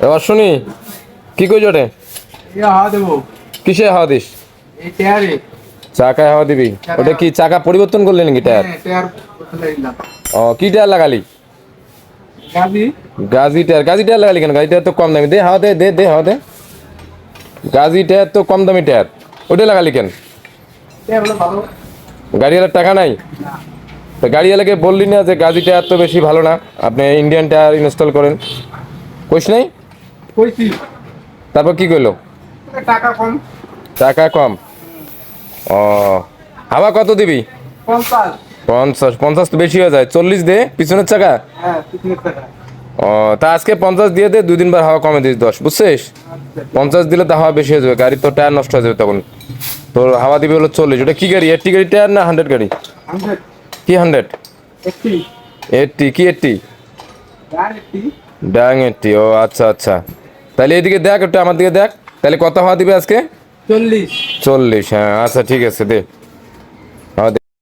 এবার শুনি কি কই জটে হাওয়া দেবো কিসে হাওয়া দিস? এই টায়ারে। চাকায় হাওয়া দিবি? ওটা কি চাকা পরিবর্তন করলি নাকি টায়ার? টায়ার বদলে দিলাম। ও কি টায়ার লাগালি? গাবি গাজি টায়ার লাগালি কেন? গাজি টায়ার তো কম দামি। দে হাওয়া দে দে দে হাওয়া দে। গাজি টায়ার তো কম দামি টায়ার, ওটা লাগালি কেন? টায়ার হলো ভালো গাড়িওয়ালার টাকা নাই? না। তো গাড়িওয়ালাকে বললি না যে গাজি টায়ার তো বেশি ভালো না, আপনি ইন্ডিয়ান টায়ার ইনস্টল করেন? কইস নাই? কইছি তারপর কি কইলো? টাকা কম। টাকা কম? ও, হাওয়া কত দিবি? 50। 50? 50 তো বেশি হয়ে যায়, 40 দে পিছনের চাকা। হ্যাঁ 50 টাকা। ও, তা আজকে 50 দিয়ে দে, 2 দিন বার হাওয়া কমে দিস 10, বুঝছিস? 50 দিলে তো হাওয়া বেশি হয়ে যাবে, গাড়ি তো টায়ার নষ্ট হয়ে যাবে তখন। তোর হাওয়া দিবে হলো 40। ওটা কি গাড়ি, 80 গাড়ি টায়ার না 100 গাড়ি? 100 কি 100? 80 80 কি 80? গান 80 ডাং 80। ও আচ্ছা আচ্ছা, তাহলে এইদিকে দেখ একটু, আমার দিকে দেখ, তাহলে কত হাওয়া দিবে আজকে? 40। 40? হ্যাঁ আচ্ছা ঠিক আছে, দে।